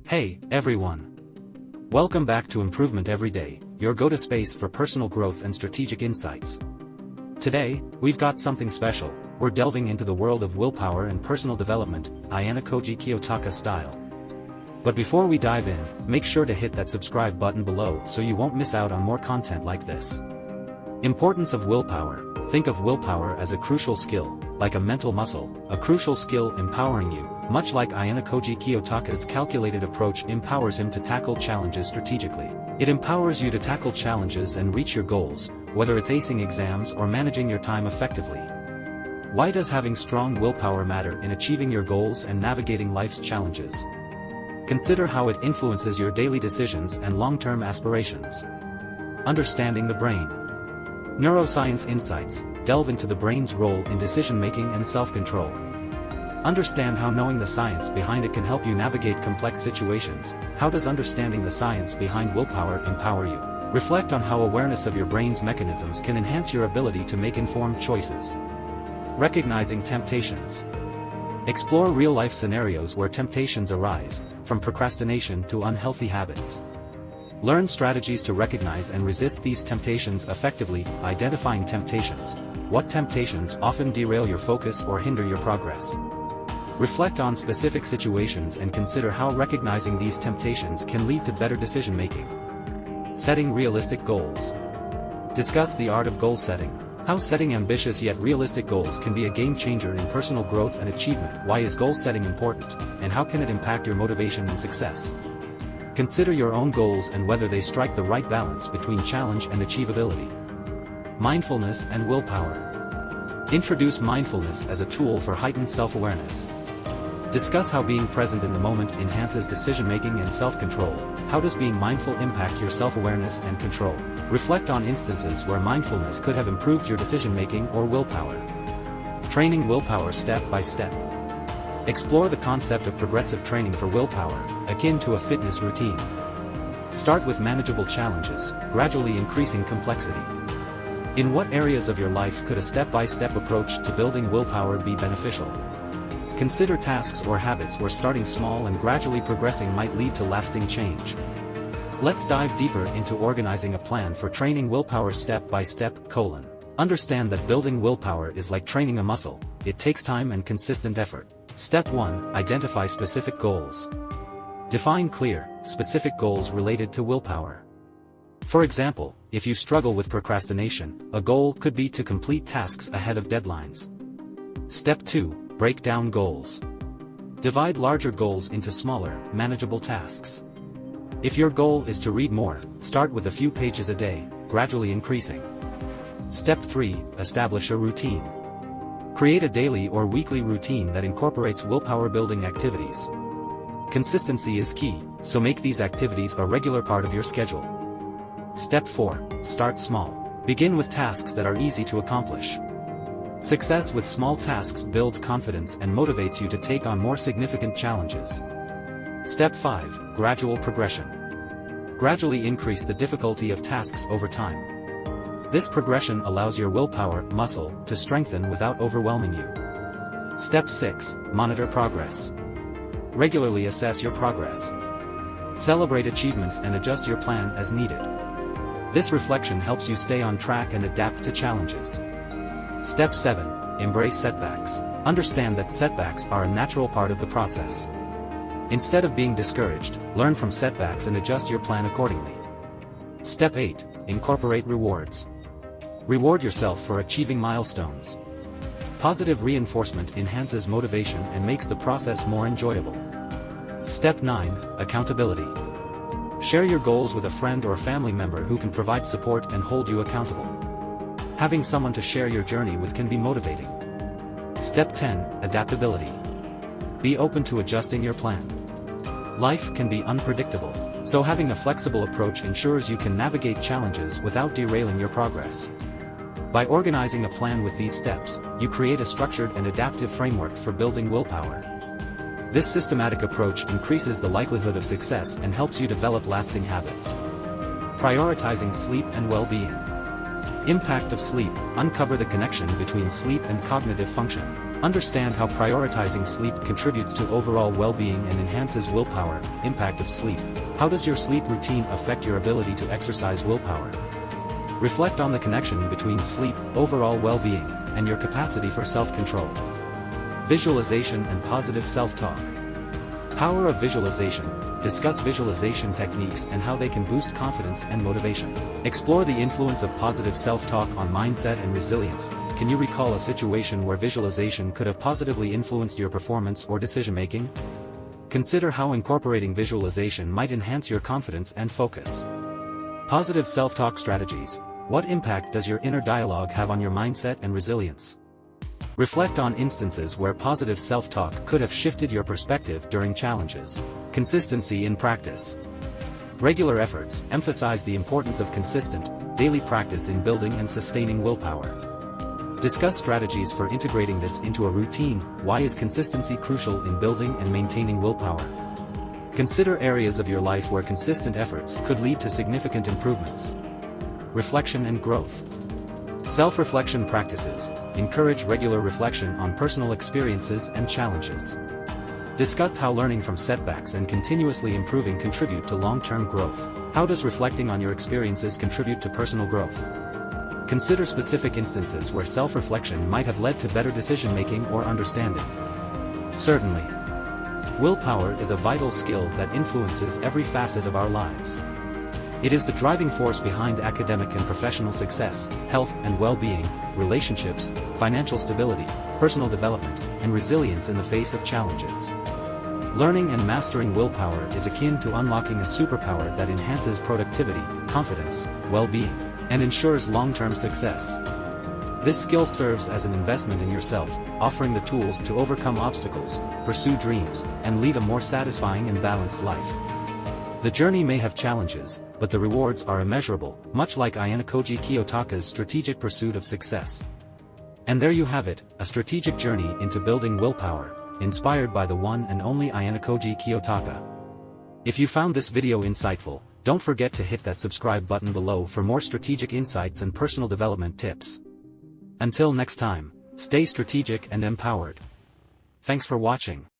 Hey, everyone. Welcome back to Improvement Every Day, your go-to space for personal growth and strategic insights. Today, we've got something special. We're delving into the world of willpower and personal development, Ayanokoji Kiyotaka style. But before we dive in, make sure to hit that subscribe button below so you won't miss out on more content like this. Importance of willpower. Think of willpower as a crucial skill, like a mental muscle, a crucial skill empowering you, much like Ayanokoji Kiyotaka's calculated approach empowers him to tackle challenges strategically. It empowers you to tackle challenges and reach your goals, whether it's acing exams or managing your time effectively. Why does having strong willpower matter in achieving your goals and navigating life's challenges? Consider how it influences your daily decisions and long-term aspirations. Understanding the brain. Neuroscience insights delve into the brain's role in decision-making and self-control. Understand how knowing the science behind it can help you navigate complex situations. How does understanding the science behind willpower empower you? Reflect on how awareness of your brain's mechanisms can enhance your ability to make informed choices. Recognizing temptations. Explore real-life scenarios where temptations arise, from procrastination to unhealthy habits. Learn strategies to recognize and resist these temptations effectively. Identifying temptations. What temptations often derail your focus or hinder your progress? Reflect on specific situations and consider how recognizing these temptations can lead to better decision-making. Setting realistic goals. Discuss the art of goal setting. How setting ambitious yet realistic goals can be a game-changer in personal growth and achievement. Why is goal setting important, and how can it impact your motivation and success? Consider your own goals and whether they strike the right balance between challenge and achievability. Mindfulness and willpower. Introduce mindfulness as a tool for heightened self-awareness. Discuss how being present in the moment enhances decision-making and self-control. How does being mindful impact your self-awareness and control? Reflect on instances where mindfulness could have improved your decision-making or willpower. Training willpower step by step. Explore the concept of progressive training for willpower, akin to a fitness routine. Start with manageable challenges, gradually increasing complexity. In what areas of your life could a step-by-step approach to building willpower be beneficial? Consider tasks or habits where starting small and gradually progressing might lead to lasting change. Let's dive deeper into organizing a plan for training willpower step by step. Understand that building willpower is like training a muscle. It takes time and consistent effort. Step 1. Identify specific goals. Define clear, specific goals related to willpower. For example, if you struggle with procrastination, a goal could be to complete tasks ahead of deadlines. Step 2. Break down goals. Divide larger goals into smaller, manageable tasks. If your goal is to read more, start with a few pages a day, gradually increasing. Step 3. Establish a routine. Create a daily or weekly routine that incorporates willpower-building activities. Consistency is key, so make these activities a regular part of your schedule. Step 4. Start small. Begin with tasks that are easy to accomplish. Success with small tasks builds confidence and motivates you to take on more significant challenges. Step 5. Gradual progression. Gradually increase the difficulty of tasks over time. This progression allows your willpower muscle to strengthen without overwhelming you. Step 6. Monitor progress. Regularly assess your progress. Celebrate achievements and adjust your plan as needed. This reflection helps you stay on track and adapt to challenges. Step 7. Embrace setbacks. Understand that setbacks are a natural part of the process. Instead of being discouraged, learn from setbacks and adjust your plan accordingly. Step 8. Incorporate rewards. Reward yourself for achieving milestones. Positive reinforcement enhances motivation and makes the process more enjoyable. Step 9. Accountability. Share your goals with a friend or family member who can provide support and hold you accountable. Having someone to share your journey with can be motivating. Step 10. Adaptability. Be open to adjusting your plan. Life can be unpredictable, so having a flexible approach ensures you can navigate challenges without derailing your progress. By organizing a plan with these steps, you create a structured and adaptive framework for building willpower. This systematic approach increases the likelihood of success and helps you develop lasting habits. Prioritizing sleep and well-being. Impact of sleep. Uncover the connection between sleep and cognitive function. Understand how prioritizing sleep contributes to overall well-being and enhances willpower. Impact of sleep. How does your sleep routine affect your ability to exercise willpower? Reflect on the connection between sleep, overall well-being, and your capacity for self-control. Visualization and positive self-talk. Power of visualization. Discuss visualization techniques and how they can boost confidence and motivation. Explore the influence of positive self-talk on mindset and resilience. Can you recall a situation where visualization could have positively influenced your performance or decision-making? Consider how incorporating visualization might enhance your confidence and focus. Positive self-talk strategies. What impact does your inner dialogue have on your mindset and resilience? Reflect on instances where positive self-talk could have shifted your perspective during challenges. Consistency in practice. Regular efforts. Emphasize the importance of consistent, daily practice in building and sustaining willpower. Discuss strategies for integrating this into a routine. Why is consistency crucial in building and maintaining willpower? Consider areas of your life where consistent efforts could lead to significant improvements. Reflection and growth. Self-reflection practices. Encourage regular reflection on personal experiences and challenges. Discuss how learning from setbacks and continuously improving contribute to long-term growth. How does reflecting on your experiences contribute to personal growth? Consider specific instances where self-reflection might have led to better decision-making or understanding. Certainly. Willpower is a vital skill that influences every facet of our lives. It is the driving force behind academic and professional success, health and well-being, relationships, financial stability, personal development, and resilience in the face of challenges. Learning and mastering willpower is akin to unlocking a superpower that enhances productivity, confidence, well-being, and ensures long-term success. This skill serves as an investment in yourself, offering the tools to overcome obstacles, pursue dreams, and lead a more satisfying and balanced life. The journey may have challenges, but the rewards are immeasurable, much like Ayanokoji Kiyotaka's strategic pursuit of success. And there you have it, a strategic journey into building willpower, inspired by the one and only Ayanokoji Kiyotaka. If you found this video insightful, don't forget to hit that subscribe button below for more strategic insights and personal development tips. Until next time, stay strategic and empowered. Thanks for watching.